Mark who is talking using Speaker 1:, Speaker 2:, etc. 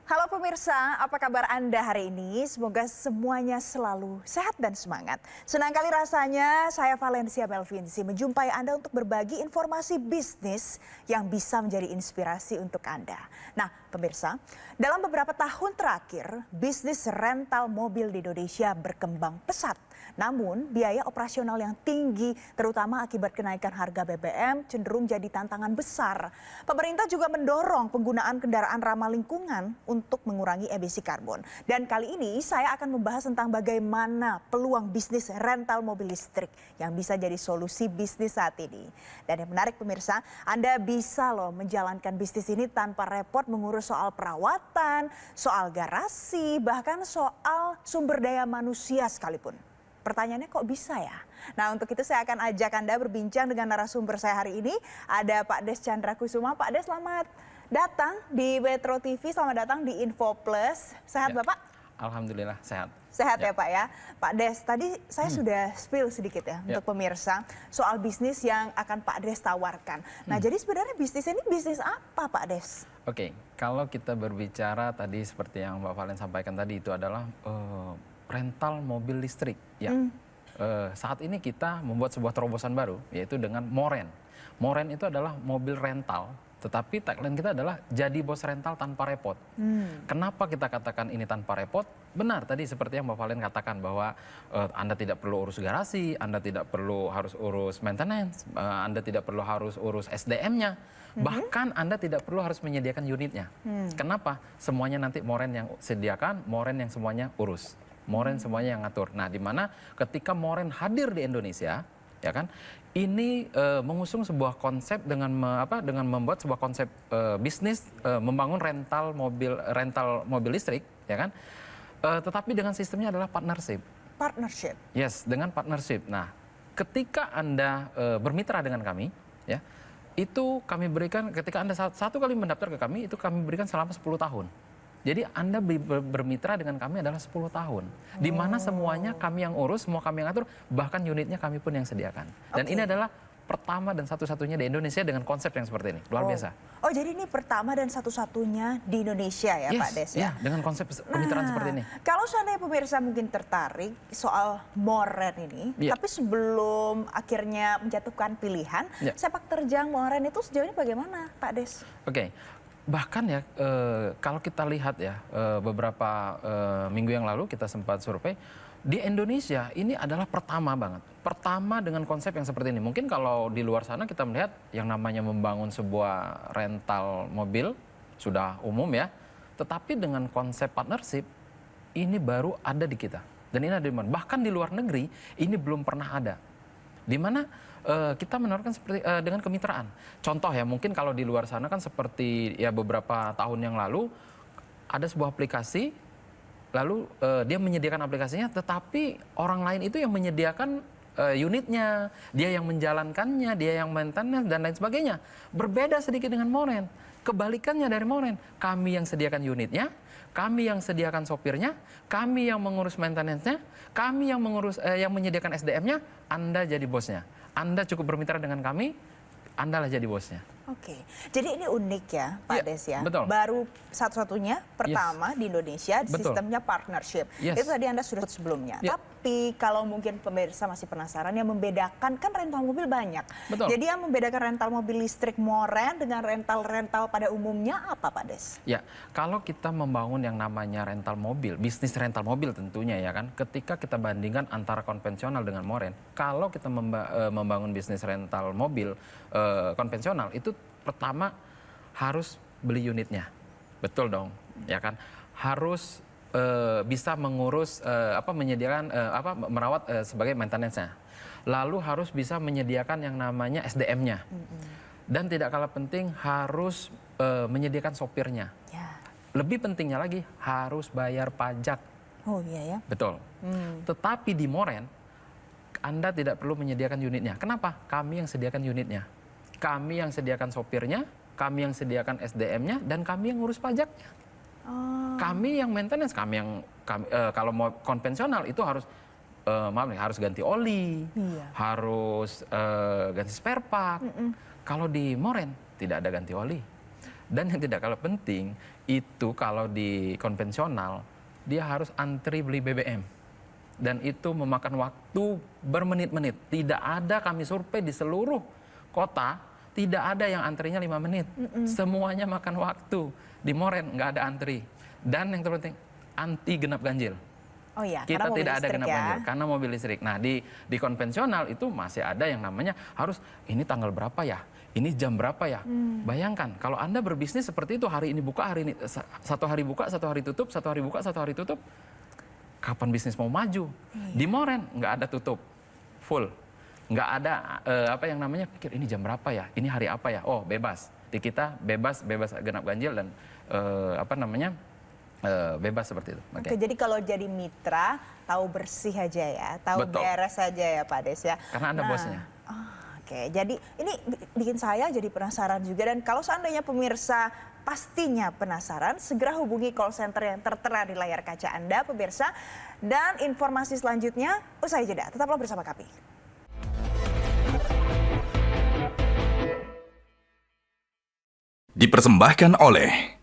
Speaker 1: Halo pemirsa, apa kabar Anda hari ini? Semoga semuanya selalu sehat dan semangat. Senang kali rasanya saya Valencia Melvinsi menjumpai Anda untuk berbagi informasi bisnis yang bisa menjadi inspirasi untuk Anda. Nah pemirsa, dalam beberapa tahun terakhir bisnis rental mobil di Indonesia berkembang pesat. Namun biaya operasional yang tinggi terutama akibat kenaikan harga BBM cenderung jadi tantangan besar. Pemerintah juga mendorong penggunaan kendaraan ramah lingkungan untuk mengurangi emisi karbon. Dan kali ini saya akan membahas tentang bagaimana peluang bisnis rental mobil listrik yang bisa jadi solusi bisnis saat ini. Dan yang menarik pemirsa, Anda bisa loh menjalankan bisnis ini tanpa repot mengurus soal perawatan, soal garasi, bahkan soal sumber daya manusia sekalipun. Pertanyaannya kok bisa ya? Nah untuk itu saya akan ajak Anda berbincang dengan narasumber saya hari ini. Ada Pak Des Chandra Kusuma. Pak Des, selamat datang di Metro TV, selamat datang di Info Plus. Sehat ya. Bapak?
Speaker 2: Alhamdulillah sehat.
Speaker 1: Sehat ya Pak ya. Pak Des, tadi saya sudah spill sedikit ya untuk pemirsa soal bisnis yang akan Pak Des tawarkan. Nah jadi sebenarnya bisnis ini bisnis apa Pak Des?
Speaker 2: Oke, kalau kita berbicara tadi seperti yang Mbak Valen sampaikan tadi itu adalah rental mobil listrik. Ya. Saat ini kita membuat sebuah terobosan baru yaitu dengan Moren. Moren itu adalah mobil rental. Tetapi tagline kita adalah jadi bos rental tanpa repot. Kenapa kita katakan ini tanpa repot? Benar tadi seperti yang Mbak Valen katakan bahwa Anda tidak perlu urus garasi, Anda tidak perlu harus urus maintenance, Anda tidak perlu harus urus SDM-nya. Bahkan Anda tidak perlu harus menyediakan unitnya. Kenapa? Semuanya nanti Moren yang sediakan, Moren yang semuanya urus. Moren semuanya yang ngatur. Nah, di mana ketika Moren hadir di Indonesia, ya kan, ini mengusung sebuah konsep dengan membuat sebuah konsep bisnis membangun rental mobil listrik, ya kan. Tetapi dengan sistemnya adalah partnership.
Speaker 1: Partnership.
Speaker 2: Yes, dengan partnership. Nah, ketika Anda bermitra dengan kami, ya, itu kami berikan ketika Anda satu kali mendaftar ke kami, itu kami berikan selama 10 tahun. Jadi Anda bermitra dengan kami adalah 10 tahun. Di mana semuanya kami yang urus, semua kami yang atur, bahkan unitnya kami pun yang sediakan. Dan ini adalah pertama dan satu-satunya di Indonesia dengan konsep yang seperti ini. Luar biasa.
Speaker 1: Oh jadi ini pertama dan satu-satunya di Indonesia ya Pak Des ya?
Speaker 2: Ya, dengan konsep kemitraan seperti ini.
Speaker 1: Kalau seandainya pemirsa mungkin tertarik soal Moren ini, tapi sebelum akhirnya menjatuhkan pilihan, sepak terjang Moren itu sejauh ini bagaimana Pak Des?
Speaker 2: Oke. Bahkan ya, kalau kita lihat ya, beberapa minggu yang lalu kita sempat survei, di Indonesia ini adalah pertama banget. Pertama dengan konsep yang seperti ini. Mungkin kalau di luar sana kita melihat yang namanya membangun sebuah rental mobil, sudah umum ya. Tetapi dengan konsep partnership, ini baru ada di kita. Dan ini ada di mana? Bahkan di luar negeri, ini belum pernah ada. Di mana kita menawarkan seperti dengan kemitraan. Contoh ya, mungkin kalau di luar sana kan seperti ya beberapa tahun yang lalu ada sebuah aplikasi, lalu dia menyediakan aplikasinya, tetapi orang lain itu yang menyediakan unitnya, dia yang menjalankannya, dia yang maintenance dan lain sebagainya. Berbeda sedikit dengan Moren. Kebalikannya dari Moren, kami yang sediakan unitnya, kami yang sediakan sopirnya, kami yang mengurus maintenance-nya, kami yang mengurus yang menyediakan SDM-nya, Anda jadi bosnya. Anda cukup bermitra dengan kami, Anda lah jadi bosnya.
Speaker 1: Oke, jadi ini unik ya Pak Des ya.
Speaker 2: Betul.
Speaker 1: Baru satu-satunya pertama di Indonesia sistemnya partnership. Itu tadi Anda sudah sebelumnya. Tapi kalau mungkin pemirsa masih penasaran, yang membedakan kan rental mobil banyak.
Speaker 2: Betul.
Speaker 1: Jadi yang membedakan rental mobil listrik Moren dengan rental-rental pada umumnya apa Pak Des?
Speaker 2: Ya, kalau kita membangun yang namanya rental mobil, bisnis rental mobil tentunya ya kan, ketika kita bandingkan antara konvensional dengan Moren, kalau kita membangun bisnis rental mobil konvensional itu pertama harus beli unitnya, betul dong, ya kan? Harus bisa mengurus menyediakan merawat sebagai maintenance-nya. Lalu harus bisa menyediakan yang namanya SDM-nya. Dan tidak kalah penting harus menyediakan sopirnya. Lebih pentingnya lagi harus bayar pajak.
Speaker 1: Oh iya ya.
Speaker 2: Betul. Tetapi di Moren Anda tidak perlu menyediakan unitnya. Kenapa? Kami yang sediakan unitnya. Kami yang sediakan sopirnya, kami yang sediakan SDM-nya, dan kami yang ngurus pajaknya. Kami yang maintenance, kalau mau konvensional itu harus harus ganti oli, harus ganti spare part. Kalau di Moren tidak ada ganti oli. Dan yang tidak kalah penting, itu kalau di konvensional, dia harus antri beli BBM. Dan itu memakan waktu bermenit-menit. Tidak ada kami survei di seluruh kota, tidak ada yang antrinya 5 menit. Semuanya makan waktu. Di Moren nggak ada antri. Dan yang terpenting, anti genap ganjil.
Speaker 1: Oh iya,
Speaker 2: Kita
Speaker 1: karena mobil
Speaker 2: tidak ada
Speaker 1: listrik
Speaker 2: genap
Speaker 1: ya.
Speaker 2: ganjil karena mobil listrik. Nah, di konvensional itu masih ada yang namanya harus ini tanggal berapa ya? Ini jam berapa ya? Bayangkan kalau Anda berbisnis seperti itu, hari ini buka, hari ini satu hari buka, satu hari tutup, satu hari buka, satu hari tutup. Kapan bisnis mau maju? Di Moren nggak ada tutup, full. Nggak ada apa yang namanya pikir ini jam berapa ya? Ini hari apa ya? Oh, bebas. Di kita bebas genap ganjil dan apa namanya? Bebas seperti itu.
Speaker 1: Oke, jadi kalau jadi mitra, tahu bersih aja ya, tahu
Speaker 2: Betul.
Speaker 1: beres aja ya Pak Des ya.
Speaker 2: Karena Anda bosnya.
Speaker 1: Oke, jadi ini bikin saya jadi penasaran juga, dan kalau seandainya pemirsa pastinya penasaran, segera hubungi call center yang tertera di layar kaca Anda pemirsa. Dan informasi selanjutnya usai jeda, tetaplah bersama kami.
Speaker 3: Dipersembahkan oleh